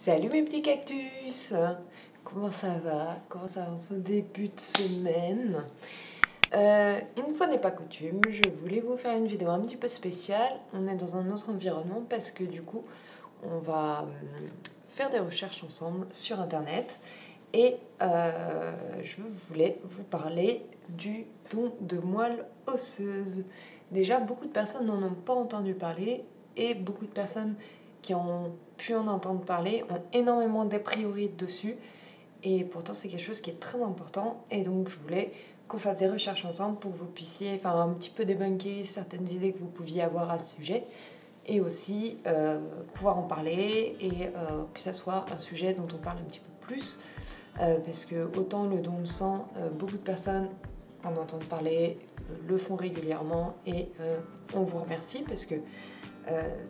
Salut mes petits cactus! Comment ça va? Comment ça va en ce début de semaine? Une fois n'est pas coutume, je voulais vous faire une vidéo un petit peu spéciale. On est dans un autre environnement parce que du coup, on va faire des recherches ensemble sur internet et je voulais vous parler du don de moelle osseuse. Déjà, beaucoup de personnes n'en ont pas entendu parler et beaucoup de personnes qui ont pu en entendre parler ont énormément d'a priori dessus et pourtant c'est quelque chose qui est très important et donc je voulais qu'on fasse des recherches ensemble pour que vous puissiez un petit peu débunker certaines idées que vous pouviez avoir à ce sujet et aussi pouvoir en parler et que ça soit un sujet dont on parle un petit peu plus parce que autant le don de sang, beaucoup de personnes en entendent parler, le font régulièrement et on vous remercie parce que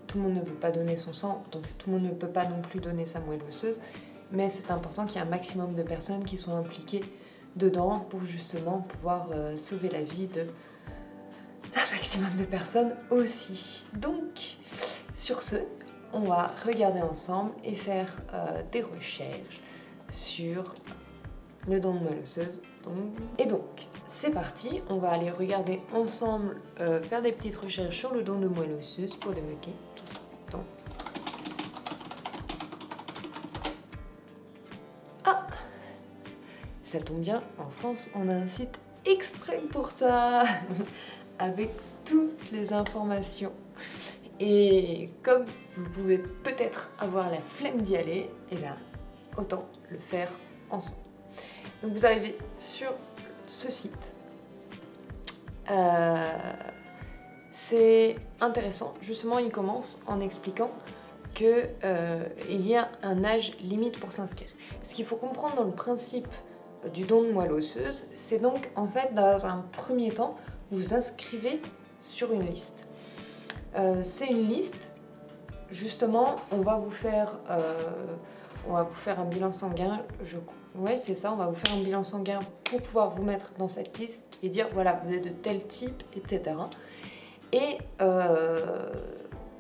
tout le monde ne peut pas donner son sang, donc tout le monde ne peut pas non plus donner sa moelle osseuse, mais c'est important qu'il y ait un maximum de personnes qui soient impliquées dedans pour justement pouvoir sauver la vie d'un maximum de personnes aussi. Donc, sur ce, on va regarder ensemble et faire des recherches sur le don de moelle osseuse. Et donc, c'est parti, on va aller regarder ensemble, faire des petites recherches sur le don de moelle osseuse pour débloquer tout ça. Donc. Ah! Ça tombe bien, en France, on a un site exprès pour ça, avec toutes les informations. Et comme vous pouvez peut-être avoir la flemme d'y aller, et bien, autant le faire ensemble. Donc vous arrivez sur ce site. C'est intéressant, justement il commence en expliquant qu'il y a un âge limite pour s'inscrire. Ce qu'il faut comprendre dans le principe du don de moelle osseuse, c'est donc en fait dans un premier temps, vous vous inscrivez sur une liste. C'est une liste, justement on va vous faire un bilan sanguin, ouais c'est ça, on va vous faire un bilan sanguin pour pouvoir vous mettre dans cette liste et dire voilà vous êtes de tel type, etc. Et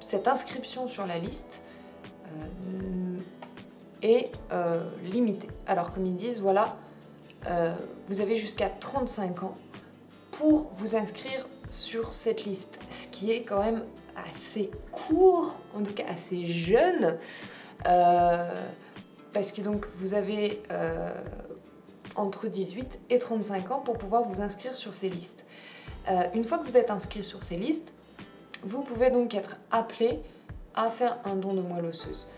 cette inscription sur la liste est limitée. Alors comme ils disent, voilà, vous avez jusqu'à 35 ans pour vous inscrire sur cette liste, ce qui est quand même assez court, en tout cas assez jeune. Parce que donc vous avez entre 18 et 35 ans pour pouvoir vous inscrire sur ces listes. Une fois que vous êtes inscrit sur ces listes, vous pouvez donc être appelé à faire un don de moelle osseuse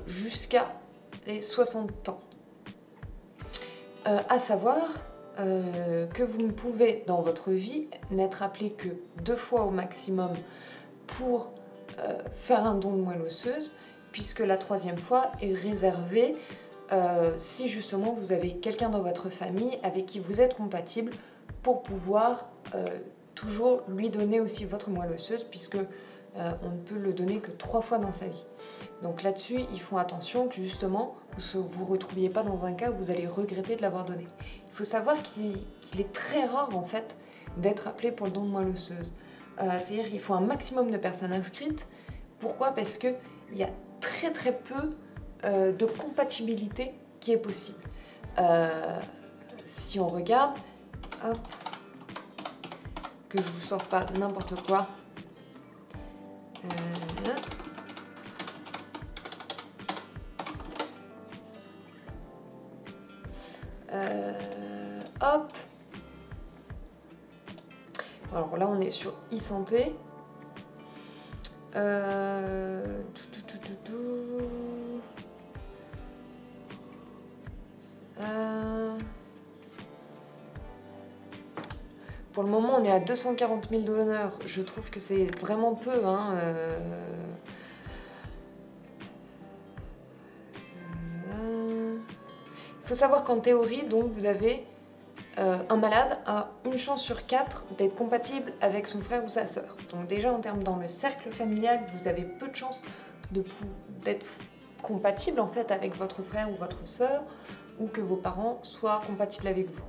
jusqu'à les 60 ans. À savoir que vous ne pouvez dans votre vie n'être appelé que 2 fois au maximum pour faire un don de moelle osseuse, puisque la 3e fois est réservée si justement vous avez quelqu'un dans votre famille avec qui vous êtes compatible pour pouvoir toujours lui donner aussi votre moelle osseuse, puisque on ne peut le donner que 3 fois dans sa vie. Donc là-dessus, ils font attention que justement vous ne vous retrouviez pas dans un cas où vous allez regretter de l'avoir donné. Il faut savoir qu'il est très rare en fait d'être appelé pour le don de moelle osseuse. C'est-à-dire qu'il faut un maximum de personnes inscrites. Pourquoi? Parce qu'il y a très peu de compatibilité qui est possible. Si on regarde, hop, que je vous sorte pas n'importe quoi. Hop. Alors là on est sur e-santé. Pour le moment on est à 240 000 donneurs. Je trouve que c'est vraiment peu, hein. Il faut savoir qu'en théorie, donc, vous avez un malade a une chance sur 4 d'être compatible avec son frère ou sa sœur. Donc déjà en termes dans le cercle familial, vous avez peu de chances d'être compatible en fait avec votre frère ou votre sœur, ou que vos parents soient compatibles avec vous.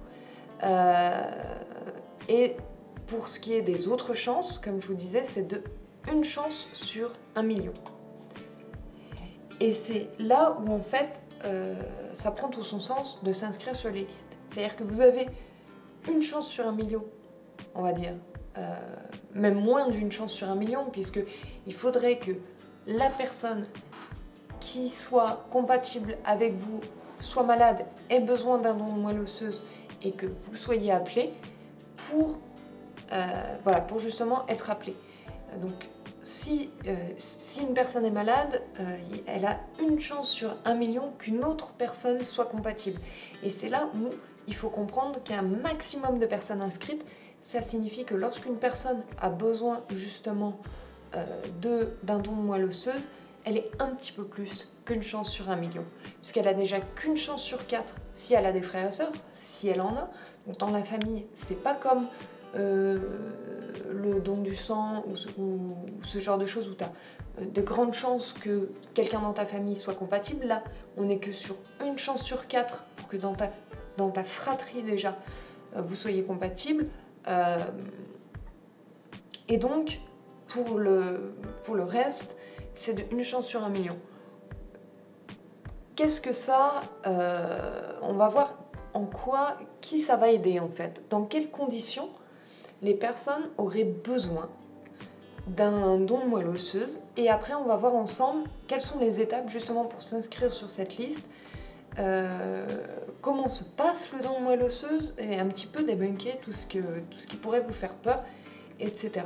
Et pour ce qui est des autres chances, comme je vous disais, c'est de 1 chance sur 1 million. Et c'est là où en fait ça prend tout son sens de s'inscrire sur les listes. C'est-à-dire que vous avez une chance sur 1 million, on va dire, même moins d'une chance sur 1 million, puisque il faudrait que la personne qui soit compatible avec vous soit malade, ait besoin d'un don de moelle osseuse et que vous soyez appelé pour, voilà, pour justement être appelé. Donc si une personne est malade, elle a une chance sur 1 million qu'une autre personne soit compatible. Et c'est là où il faut comprendre qu'il y a un maximum de personnes inscrites. Ça signifie que lorsqu'une personne a besoin justement d'un don de moelle osseuse, elle est un petit peu plus qu'une chance sur 1 million. Puisqu'elle a déjà qu'une chance sur 4 si elle a des frères et sœurs, si elle en a. Donc dans la famille, c'est pas comme le don du sang ou ce genre de choses où tu as de grandes chances que quelqu'un dans ta famille soit compatible. Là, on n'est que sur une chance sur 4 pour que dans ta fratrie déjà, vous soyez compatible. Et donc, pour le reste, c'est une chance sur 1 million. Qu'est-ce que ça on va voir en quoi, qui ça va aider en fait. Dans quelles conditions les personnes auraient besoin d'un don de moelle osseuse. Et après, on va voir ensemble quelles sont les étapes justement pour s'inscrire sur cette liste. Comment se passe le don de moelle osseuse et un petit peu débunker tout ce qui pourrait vous faire peur, etc.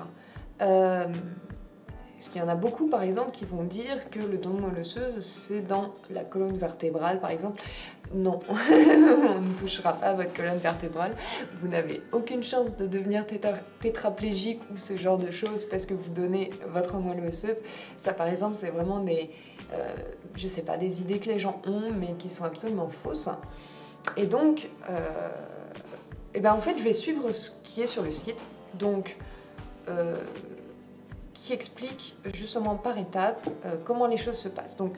Parce qu'il y en a beaucoup, par exemple, qui vont dire que le don de moelle osseuse, c'est dans la colonne vertébrale, par exemple. Non, on ne touchera pas à votre colonne vertébrale. Vous n'avez aucune chance de devenir tétraplégique ou ce genre de choses parce que vous donnez votre moelle osseuse. Ça, par exemple, c'est vraiment je sais pas, des idées que les gens ont, mais qui sont absolument fausses. Et donc, en fait, je vais suivre ce qui est sur le site. Donc, qui explique justement par étapes comment les choses se passent. Donc,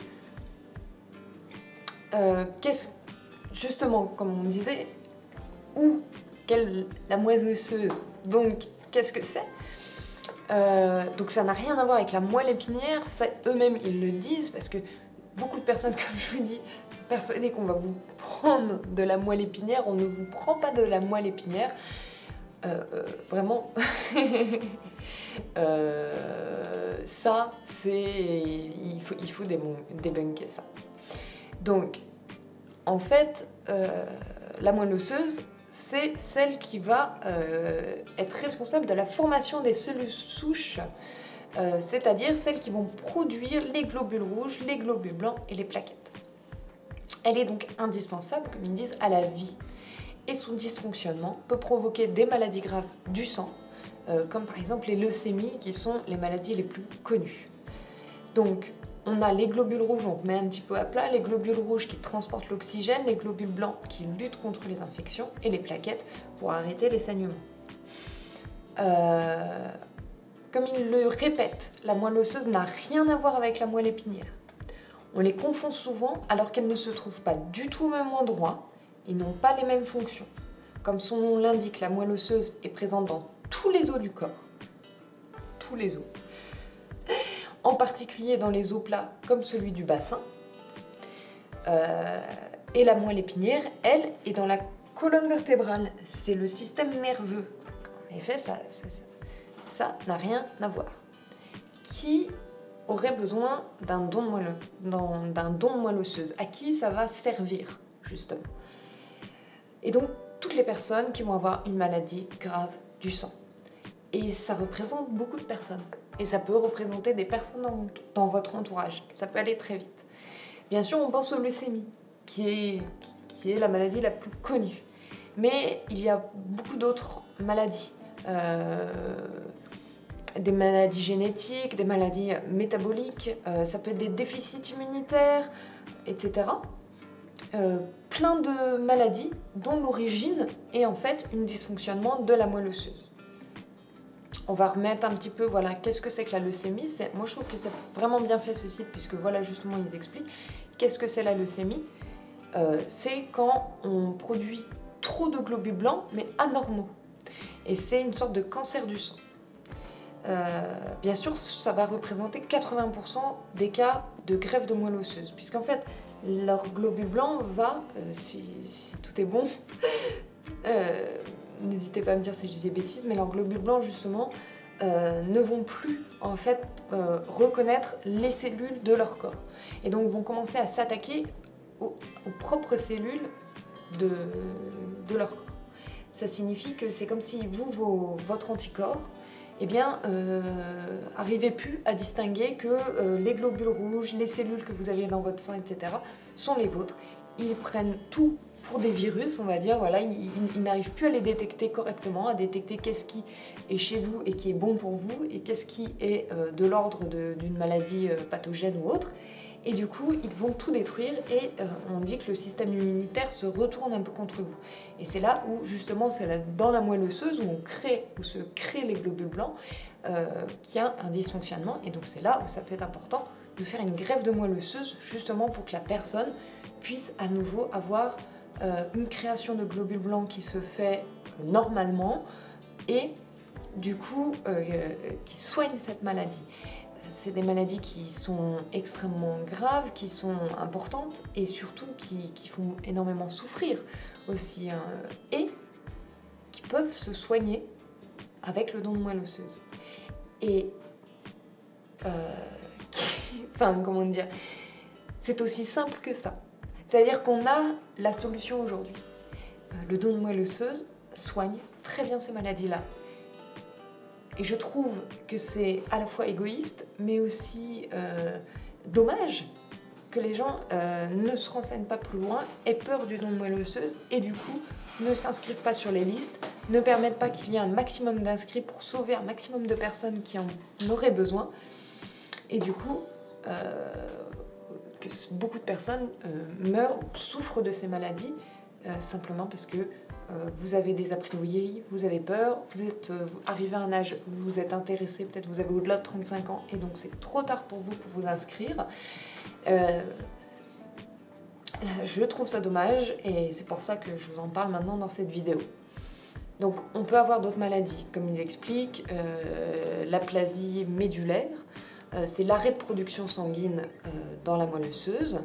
justement, comme on disait, la moelle osseuse, donc qu'est-ce que c'est? Donc ça n'a rien à voir avec la moelle épinière, eux-mêmes ils le disent, parce que beaucoup de personnes, comme je vous dis, persuadées qu'on va vous prendre de la moelle épinière, on ne vous prend pas de la moelle épinière. Vraiment, ça, il faut débunker ça. Donc, en fait, la moelle osseuse, c'est celle qui va être responsable de la formation des cellules souches, c'est-à-dire celles qui vont produire les globules rouges, les globules blancs et les plaquettes. Elle est donc indispensable, comme ils disent, à la vie. Et son dysfonctionnement peut provoquer des maladies graves du sang, comme par exemple les leucémies, qui sont les maladies les plus connues. Donc, on a les globules rouges, on met un petit peu à plat, les globules rouges qui transportent l'oxygène, les globules blancs qui luttent contre les infections, et les plaquettes pour arrêter les saignements. Comme ils le répètent, la moelle osseuse n'a rien à voir avec la moelle épinière. On les confond souvent alors qu'elles ne se trouvent pas du tout au même endroit. Ils n'ont pas les mêmes fonctions. Comme son nom l'indique, la moelle osseuse est présente dans tous les os du corps. Tous les os. En particulier dans les os plats comme celui du bassin. Et la moelle épinière, elle, est dans la colonne vertébrale. C'est le système nerveux. En effet, ça n'a rien à voir. Qui aurait besoin d'un don de moelle osseuse? À qui ça va servir, justement? Et donc, toutes les personnes qui vont avoir une maladie grave du sang. Et ça représente beaucoup de personnes. Et ça peut représenter des personnes dans votre entourage. Ça peut aller très vite. Bien sûr, on pense aux leucémies, qui est la maladie la plus connue. Mais il y a beaucoup d'autres maladies. Des maladies génétiques, des maladies métaboliques, ça peut être des déficits immunitaires, etc. Plein de maladies dont l'origine est en fait un dysfonctionnement de la moelle osseuse. On va remettre un petit peu, voilà, qu'est-ce que c'est que la leucémie. Moi je trouve que c'est vraiment bien fait ce site, puisque voilà justement ils expliquent qu'est-ce que c'est la leucémie. C'est quand on produit trop de globules blancs mais anormaux. Et c'est une sorte de cancer du sang. Bien sûr, ça va représenter 80% des cas de greffe de moelle osseuse, puisqu'en fait, leur globule blanc va, si tout est bon, n'hésitez pas à me dire si je dis des bêtises, mais leurs globules blancs, justement, ne vont plus, en fait, reconnaître les cellules de leur corps. Et donc, vont commencer à s'attaquer aux propres cellules de leur corps. Ça signifie que c'est comme si vous, votre anticorps, eh bien, arrivez plus à distinguer que les globules rouges, les cellules que vous avez dans votre sang, etc., sont les vôtres. Ils prennent tout pour des virus, on va dire, voilà, ils n'arrivent plus à les détecter correctement, à détecter qu'est-ce qui est chez vous et qui est bon pour vous, et qu'est-ce qui est de l'ordre d'une maladie pathogène ou autre. Et du coup, ils vont tout détruire et on dit que le système immunitaire se retourne un peu contre vous. Et c'est là où, justement, c'est dans la moelle osseuse où se créent les globules blancs qu'il y a un dysfonctionnement. Et donc c'est là où ça peut être important de faire une greffe de moelle osseuse, justement pour que la personne puisse à nouveau avoir une création de globules blancs qui se fait normalement et du coup qui soigne cette maladie. C'est des maladies qui sont extrêmement graves, qui sont importantes et surtout qui font énormément souffrir aussi, hein, et qui peuvent se soigner avec le don de moelle osseuse. Et enfin, comment dire, c'est aussi simple que ça. C'est-à-dire qu'on a la solution aujourd'hui. Le don de moelle osseuse soigne très bien ces maladies-là. Et je trouve que c'est à la fois égoïste, mais aussi dommage que les gens ne se renseignent pas plus loin, aient peur du don de moelle osseuse et du coup ne s'inscrivent pas sur les listes, ne permettent pas qu'il y ait un maximum d'inscrits pour sauver un maximum de personnes qui en auraient besoin. Et du coup, que beaucoup de personnes meurent, souffrent de ces maladies, simplement parce que vous avez des a priori, vous avez peur, vous êtes arrivé à un âge où vous êtes intéressé, peut-être vous avez au-delà de 35 ans, et donc c'est trop tard pour vous inscrire. Je trouve ça dommage, et c'est pour ça que je vous en parle maintenant dans cette vidéo. Donc on peut avoir d'autres maladies, comme il explique, l'aplasie médulaire, c'est l'arrêt de production sanguine dans la moelle osseuse.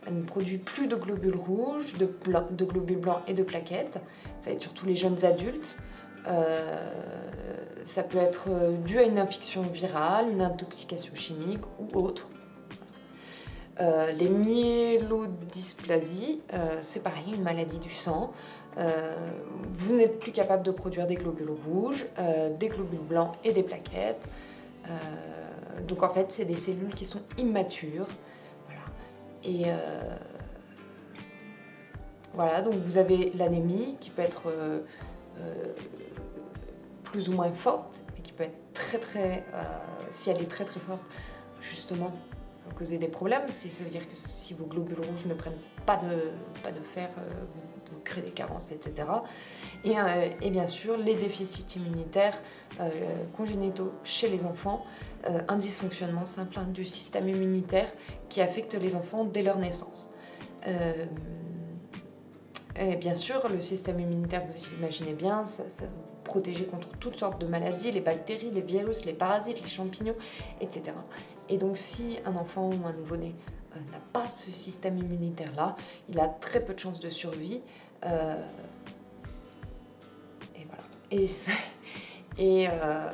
Elle ne produit plus de globules rouges, de globules blancs et de plaquettes. Ça va être surtout les jeunes adultes. Ça peut être dû à une infection virale, une intoxication chimique ou autre. Les myélodysplasies, c'est pareil, une maladie du sang. Vous n'êtes plus capable de produire des globules rouges, des globules blancs et des plaquettes. Donc en fait, c'est des cellules qui sont immatures. Et voilà, donc vous avez l'anémie qui peut être plus ou moins forte et qui peut être si elle est très forte, justement, causer des problèmes. Ça veut dire que si vos globules rouges ne prennent pas de fer, vous créez des carences, etc. Et bien sûr, les déficits immunitaires congénitaux chez les enfants, un dysfonctionnement simple du système immunitaire qui affecte les enfants dès leur naissance. Et bien sûr, le système immunitaire, vous imaginez bien, ça vous protège contre toutes sortes de maladies, les bactéries, les virus, les parasites, les champignons, etc. Et donc si un enfant ou un nouveau-né n'a pas ce système immunitaire-là, il a très peu de chances de survie. Et voilà.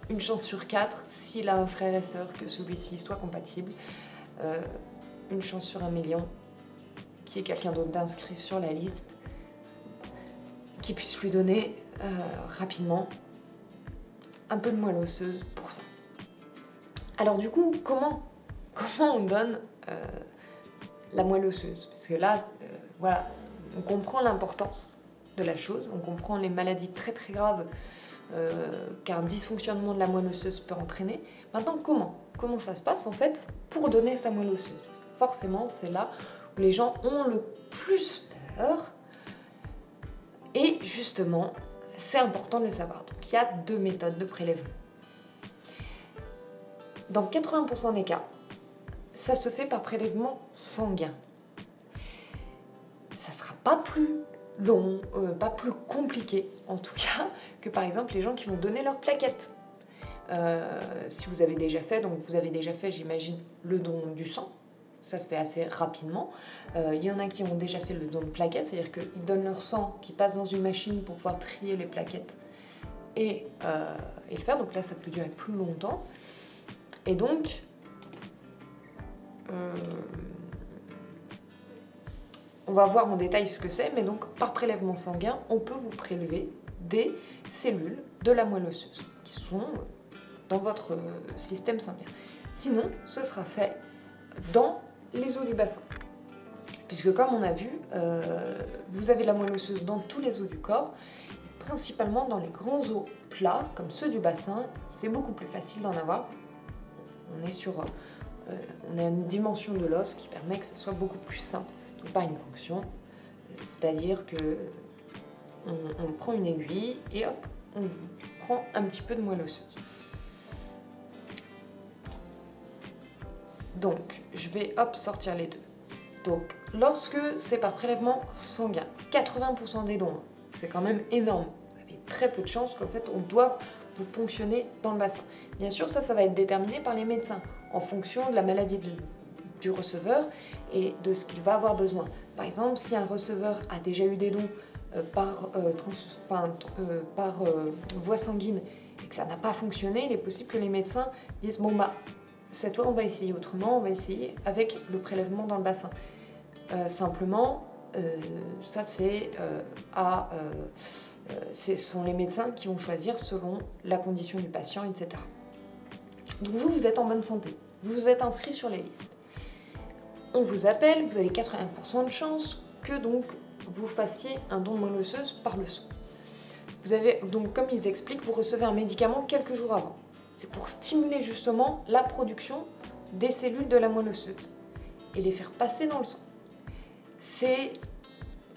Une chance sur 4, s'il a un frère et sœur, que celui-ci soit compatible. Une chance sur 1 million, qu'il y ait quelqu'un d'autre d'inscrit sur la liste, qui puisse lui donner rapidement un peu de moelle osseuse pour ça. Alors du coup, comment on donne la moelle osseuse? Parce que là, voilà, on comprend l'importance de la chose, on comprend les maladies très graves qu'un dysfonctionnement de la moelle osseuse peut entraîner. Maintenant, comment ça se passe en fait pour donner sa moelle osseuse? Forcément, c'est là où les gens ont le plus peur. Et justement, c'est important de le savoir. Donc, il y a 2 méthodes de prélèvement. Dans 80% des cas, ça se fait par prélèvement sanguin. Ça ne sera pas plus long, pas plus compliqué en tout cas, que par exemple les gens qui vont donner leurs plaquettes. si vous avez déjà fait, donc vous avez déjà fait, j'imagine, le don du sang. Ça se fait assez rapidement. Il y en a qui ont déjà fait le don de plaquettes, c'est-à-dire qu'ils donnent leur sang, qui passe dans une machine pour pouvoir trier les plaquettes et le faire. Donc là, ça peut durer plus longtemps. Et donc, on va voir en détail ce que c'est, mais donc par prélèvement sanguin, on peut vous prélever des cellules de la moelle osseuse qui sont dans votre système sanguin. Sinon, ce sera fait dans les os du bassin. Puisque comme on a vu, vous avez la moelle osseuse dans tous les os du corps, principalement dans les grands os plats, comme ceux du bassin, c'est beaucoup plus facile d'en avoir. On a une dimension de l'os qui permet que ce soit beaucoup plus simple. Donc par une fonction, c'est-à-dire que on prend une aiguille et hop, on vous prend un petit peu de moelle osseuse. Donc, je vais sortir les deux. Donc, lorsque c'est par prélèvement sanguin, 80% des dons, c'est quand même énorme. Vous avez très peu de chances qu'en fait, on doive vous ponctionner dans le bassin. Bien sûr, ça va être déterminé par les médecins, en fonction de la maladie du receveur et de ce qu'il va avoir besoin. Par exemple, si un receveur a déjà eu des dons par voie sanguine et que ça n'a pas fonctionné, il est possible que les médecins disent « bon bah, cette fois on va essayer autrement, on va essayer avec le prélèvement dans le bassin ». Simplement, ça ce sont les médecins qui vont choisir selon la condition du patient, etc. Donc vous êtes en bonne santé, vous vous êtes inscrit sur les listes. On vous appelle, vous avez 80% de chance que donc vous fassiez un don de moelle osseuse par le sang. Vous avez donc, comme ils expliquent, vous recevez un médicament quelques jours avant. C'est pour stimuler justement la production des cellules de la moelle osseuse et les faire passer dans le sang. C'est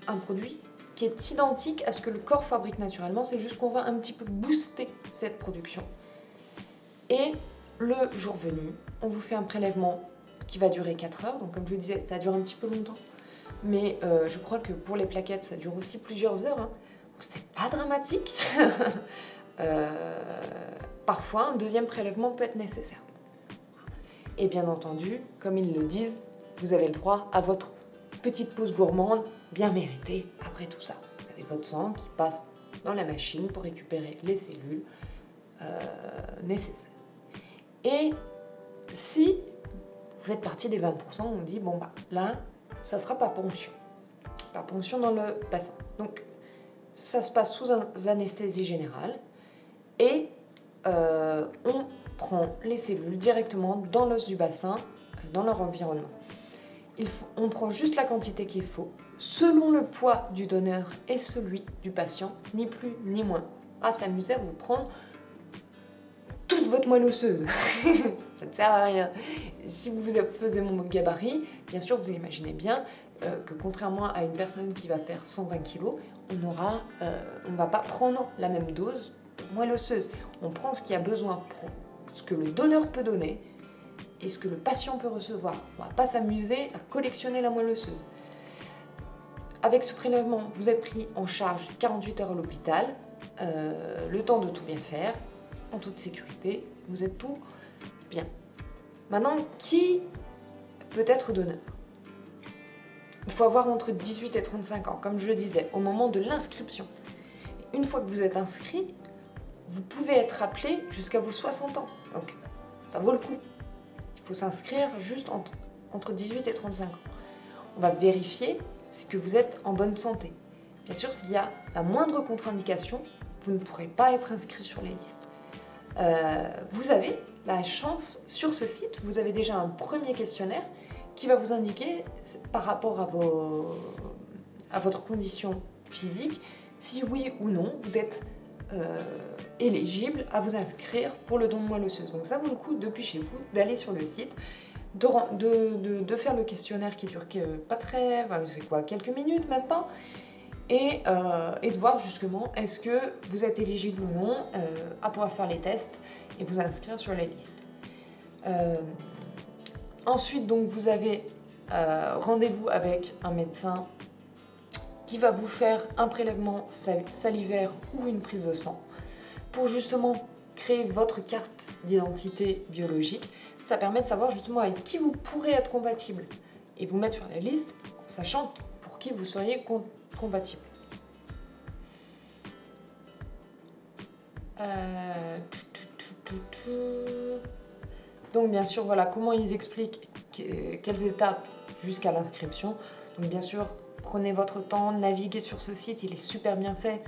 un produit qui est identique à ce que le corps fabrique naturellement, c'est juste qu'on va un petit peu booster cette production. Et le jour venu, on vous fait un prélèvement qui va durer 4 heures, donc comme je vous disais, ça dure un petit peu longtemps, mais je crois que pour les plaquettes, ça dure aussi plusieurs heures, hein. C'est pas dramatique. Parfois, un deuxième prélèvement peut être nécessaire. Et bien entendu, comme ils le disent, vous avez le droit à votre petite pause gourmande bien méritée après tout ça. Vous avez votre sang qui passe dans la machine pour récupérer les cellules nécessaires. Et si vous faites partie des 20%, on dit, bon bah là, ça sera par ponction. Par ponction dans le bassin. Donc, ça se passe sous anesthésie générale et on prend les cellules directement dans l'os du bassin, dans leur environnement. On prend juste la quantité qu'il faut, selon le poids du donneur et celui du patient, ni plus ni moins. Pas s'amuser à vous prendre toute votre moelle osseuse. Ça ne sert à rien. Si vous faisiez mon gabarit, bien sûr, vous imaginez bien que contrairement à une personne qui va faire 120 kg, on ne va pas prendre la même dose de moelle osseuse. On prend ce qu'il y a besoin, ce que le donneur peut donner et ce que le patient peut recevoir. On ne va pas s'amuser à collectionner la moelle osseuse. Avec ce prélèvement, vous êtes pris en charge 48 heures à l'hôpital, le temps de tout bien faire, en toute sécurité, vous êtes tout bien. Maintenant, qui peut être donneur? Il faut avoir entre 18 et 35 ans, comme je le disais, au moment de l'inscription. Une fois que vous êtes inscrit, vous pouvez être appelé jusqu'à vos 60 ans. Donc, ça vaut le coup. Il faut s'inscrire juste entre 18 et 35 ans. On va vérifier que vous êtes en bonne santé. Bien sûr, s'il y a la moindre contre-indication, vous ne pourrez pas être inscrit sur les listes. Vous avez la chance, sur ce site, vous avez déjà un premier questionnaire qui va vous indiquer, par rapport à votre condition physique, si oui ou non vous êtes éligible à vous inscrire pour le don de moelle osseuse. Donc ça vaut le coup, depuis chez vous, d'aller sur le site, de faire le questionnaire qui dure pas très, c'est quoi, quelques minutes, même pas, et de voir justement est-ce que vous êtes éligible ou non à pouvoir faire les tests et vous inscrire sur les listes. Ensuite, donc, vous avez rendez-vous avec un médecin qui va vous faire un prélèvement salivaire ou une prise de sang pour justement créer votre carte d'identité biologique. Ça permet de savoir justement avec qui vous pourrez être compatible et vous mettre sur la liste en sachant pour qui vous seriez compatible. Donc bien sûr, voilà comment ils expliquent quelles étapes jusqu'à l'inscription. Donc bien sûr, prenez votre temps, naviguez sur ce site, il est super bien fait,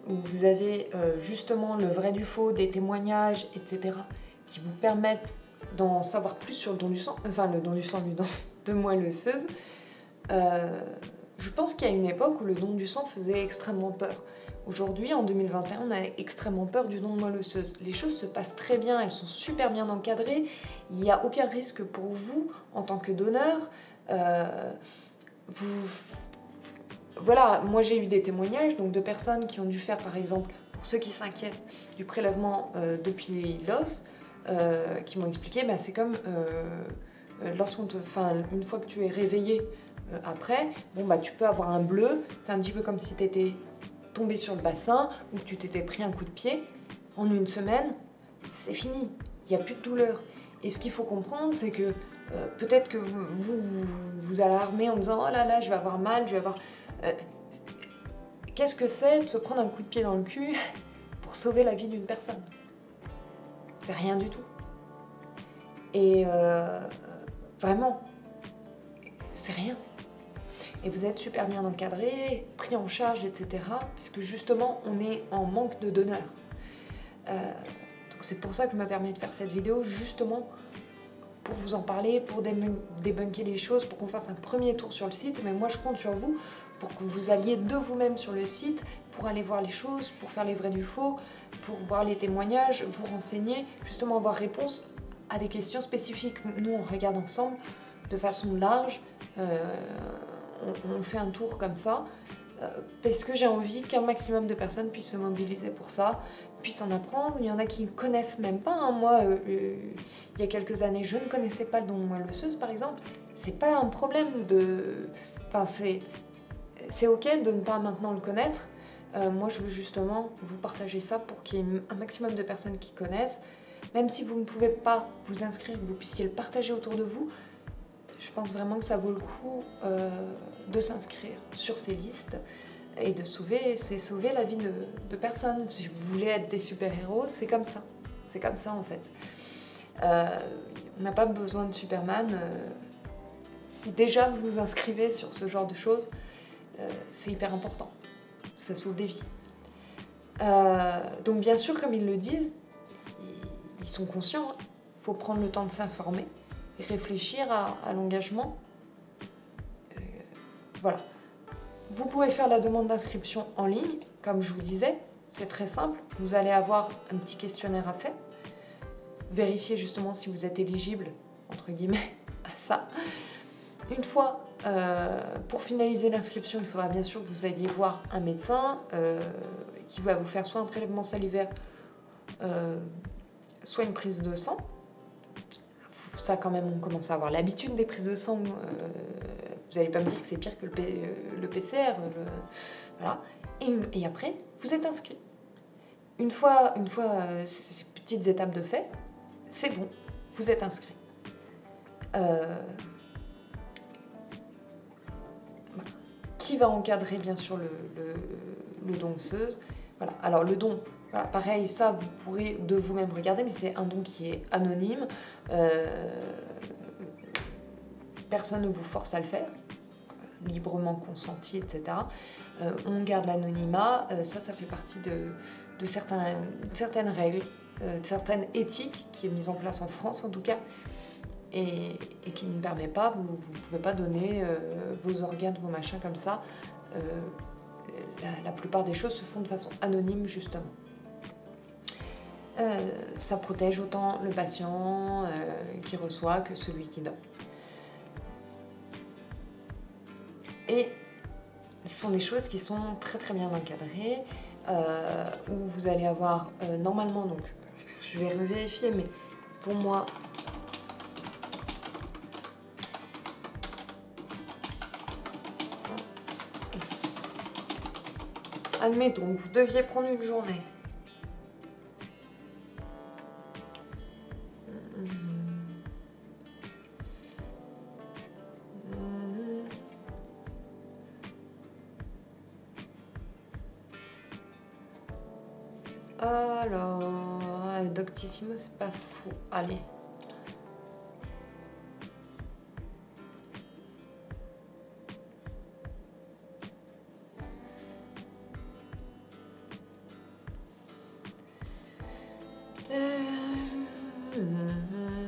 où vous avez justement le vrai du faux, des témoignages, etc. qui vous permettent d'en savoir plus sur le don du sang, enfin le don du sang, le don de moelle osseuse. Je pense qu'il y a une époque où le don du sang faisait extrêmement peur. Aujourd'hui, en 2021, on a extrêmement peur du don de moelle osseuse. Les choses se passent très bien, elles sont super bien encadrées. Il n'y a aucun risque pour vous en tant que donneur. Voilà, moi j'ai eu des témoignages donc, de personnes qui ont dû faire, par exemple, pour ceux qui s'inquiètent du prélèvement depuis l'os, qui m'ont expliqué, c'est comme une fois que tu es réveillé après, tu peux avoir un bleu, c'est un petit peu comme si tu étais tombé sur le bassin ou que tu t'étais pris un coup de pied. En une semaine, c'est fini, il n'y a plus de douleur. Et ce qu'il faut comprendre, c'est que peut-être que vous alarmez en disant « Oh là là, je vais avoir mal, je vais avoir... » Qu'est-ce que c'est de se prendre un coup de pied dans le cul pour sauver la vie d'une personne? C'est rien du tout. Et vraiment, c'est rien. Et vous êtes super bien encadré, pris en charge, etc. Parce que justement, on est en manque de donneurs. Donc c'est pour ça que je me permets de faire cette vidéo, justement pour vous en parler, pour débunker les choses, pour qu'on fasse un premier tour sur le site. Mais moi, je compte sur vous pour que vous alliez de vous-même sur le site, pour aller voir les choses, pour faire les vrais du faux, pour voir les témoignages, vous renseigner, justement avoir réponse à des questions spécifiques. Nous, on regarde ensemble de façon large, on fait un tour comme ça, parce que j'ai envie qu'un maximum de personnes puissent se mobiliser pour ça, puissent en apprendre. Il y en a qui ne connaissent même pas. Moi, il y a quelques années, je ne connaissais pas le don de moelle osseuse, par exemple. C'est pas un problème de... Enfin, c'est ok de ne pas maintenant le connaître. Moi, je veux justement vous partager ça pour qu'il y ait un maximum de personnes qui connaissent. Même si vous ne pouvez pas vous inscrire, que vous puissiez le partager autour de vous, je pense vraiment que ça vaut le coup de s'inscrire sur ces listes et de sauver la vie de personnes. Si vous voulez être des super-héros, c'est comme ça. C'est comme ça, en fait. On n'a pas besoin de Superman. Si déjà vous vous inscrivez sur ce genre de choses, c'est hyper important. Ça sauve des vies. Donc bien sûr, comme ils le disent, ils sont conscients. Il faut prendre le temps de s'informer et réfléchir à l'engagement. Voilà. Vous pouvez faire la demande d'inscription en ligne, comme je vous disais. C'est très simple. Vous allez avoir un petit questionnaire à faire. Vérifier justement si vous êtes éligible, entre guillemets, à ça. Une fois, pour finaliser l'inscription, il faudra bien sûr que vous alliez voir un médecin qui va vous faire soit un prélèvement salivaire, soit une prise de sang. Ça, quand même, on commence à avoir l'habitude des prises de sang. Vous n'allez pas me dire que c'est pire que le PCR. Voilà. Et après, vous êtes inscrit. Une fois ces petites étapes de fait, c'est bon, vous êtes inscrit. Qui va encadrer bien sûr le don osseuse. Voilà. Alors le don, voilà, pareil, ça vous pourrez de vous-même regarder, mais c'est un don qui est anonyme. Personne ne vous force à le faire, librement consenti, etc. On garde l'anonymat, ça fait partie de certaines règles, de certaines éthiques qui est mise en place en France en tout cas, et qui ne permet pas, vous ne pouvez pas donner vos organes, vos machins comme ça. La plupart des choses se font de façon anonyme justement. Ça protège autant le patient qui reçoit que celui qui donne. Et ce sont des choses qui sont très très bien encadrées, où vous allez avoir normalement, donc je vais revérifier, mais pour moi, admettons que vous deviez prendre une journée Alors, Doctissimo, c'est pas fou. Allez.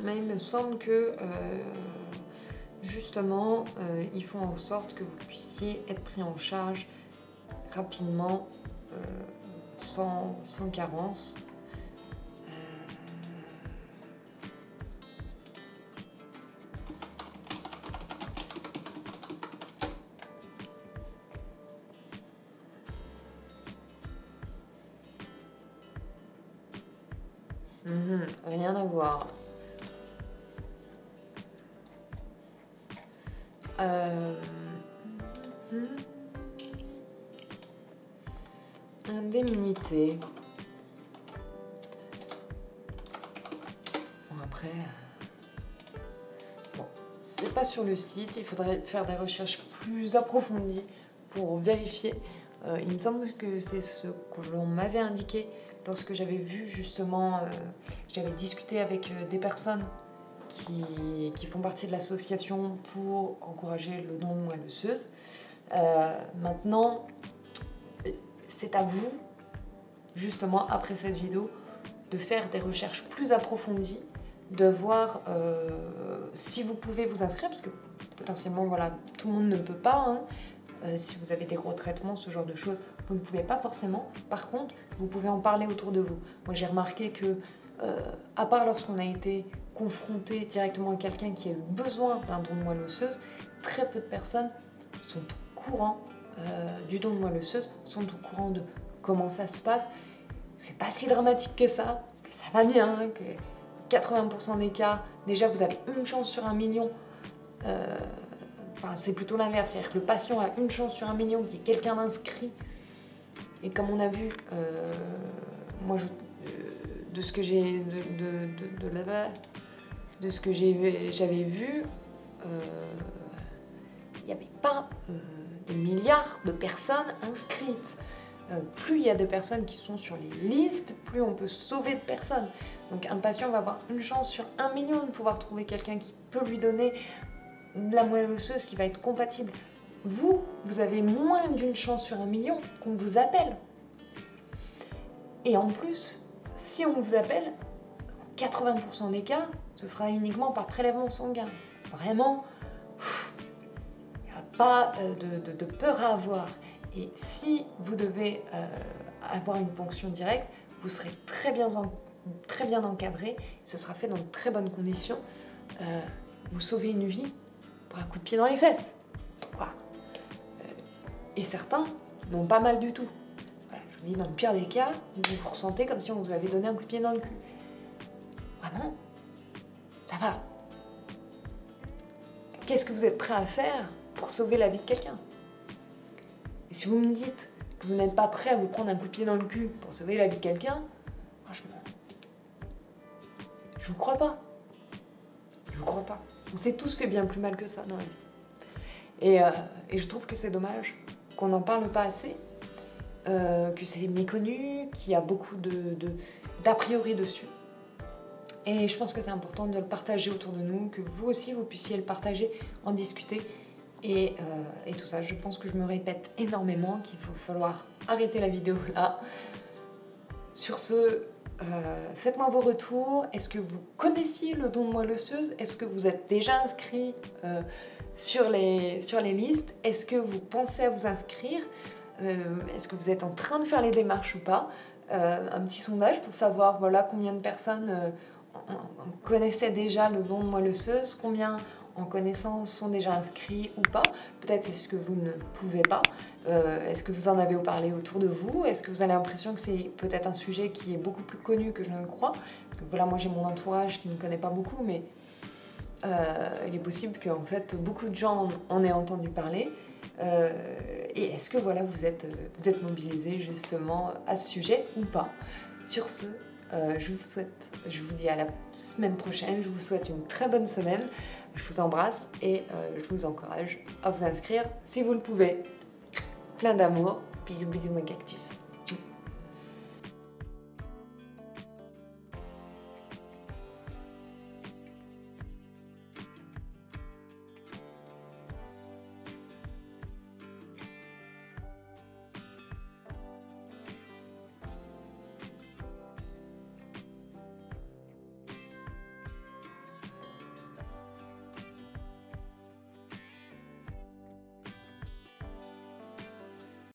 Mais il me semble que justement, ils font en sorte que vous puissiez être pris en charge rapidement, sans carence. Rien à voir. Indemnité. Bon, après... Bon, c'est pas sur le site, il faudrait faire des recherches plus approfondies pour vérifier. Il me semble que c'est ce que l'on m'avait indiqué lorsque j'avais vu justement, j'avais discuté avec des personnes qui font partie de l'association pour encourager le don de moelle osseuse. Maintenant, c'est à vous, justement, après cette vidéo, de faire des recherches plus approfondies, de voir si vous pouvez vous inscrire, parce que potentiellement, voilà, tout le monde ne peut pas, hein. Si vous avez des gros traitements, ce genre de choses, vous ne pouvez pas forcément. Par contre, vous pouvez en parler autour de vous. Moi, j'ai remarqué que, à part lorsqu'on a été confronté directement à quelqu'un qui a eu besoin d'un don de moelle osseuse, très peu de personnes sont au courant du don de moelle osseuse, sont au courant de comment ça se passe. C'est pas si dramatique que ça va bien, que 80% des cas, déjà vous avez une chance sur 1 million. Enfin, c'est plutôt l'inverse, c'est-à-dire que le patient a une chance sur 1 million qu'il y ait quelqu'un d'inscrit. Et comme on a vu, moi, de ce que j'ai j'avais vu, il n'y avait pas des milliards de personnes inscrites. Plus il y a de personnes qui sont sur les listes, plus on peut sauver de personnes. Donc un patient va avoir une chance sur 1 million de pouvoir trouver quelqu'un qui peut lui donner de la moelle osseuse qui va être compatible. Vous avez moins d'une chance sur 1 million qu'on vous appelle. Et en plus, si on vous appelle, 80% des cas, ce sera uniquement par prélèvement sanguin. Vraiment, il n'y a pas de peur à avoir. Et si vous devez avoir une ponction directe, vous serez très bien encadré, ce sera fait dans de très bonnes conditions. Vous sauvez une vie pour un coup de pied dans les fesses. Voilà. Et certains n'ont pas mal du tout. Voilà, je vous dis, dans le pire des cas, vous vous ressentez comme si on vous avait donné un coup de pied dans le cul. Vraiment, ça va. Qu'est-ce que vous êtes prêt à faire pour sauver la vie de quelqu'un? Et si vous me dites que vous n'êtes pas prêt à vous prendre un coup de pied dans le cul pour sauver la vie de quelqu'un, franchement, je vous crois pas. Je vous crois pas. On s'est tous fait bien plus mal que ça dans la vie. Et je trouve que c'est dommage qu'on n'en parle pas assez, que c'est méconnu, qu'il y a beaucoup d'a priori dessus. Et je pense que c'est important de le partager autour de nous, que vous aussi vous puissiez le partager, en discuter. Et tout ça, je pense que je me répète énormément, qu'il va falloir arrêter la vidéo là. Sur ce, faites-moi vos retours. Est-ce que vous connaissiez le don de moelle osseuse? Est-ce que vous êtes déjà inscrit sur les listes? Est-ce que vous pensez à vous inscrire? Est-ce que vous êtes en train de faire les démarches ou pas? Un petit sondage pour savoir voilà, combien de personnes connaissaient déjà le don de moelle osseuse, combien en connaissance sont déjà inscrits ou pas. Peut-être est-ce que vous ne pouvez pas. Est-ce que vous en avez parlé autour de vous? Est-ce que vous avez l'impression que c'est peut-être un sujet qui est beaucoup plus connu que je ne le crois? Voilà, moi j'ai mon entourage qui ne connaît pas beaucoup, mais il est possible qu'en fait beaucoup de gens en aient entendu parler. Et est-ce que voilà, vous êtes mobilisés justement à ce sujet ou pas? Sur ce, je vous dis à la semaine prochaine, je vous souhaite une très bonne semaine, je vous embrasse et je vous encourage à vous inscrire si vous le pouvez. Plein d'amour, bisous bisous mon cactus.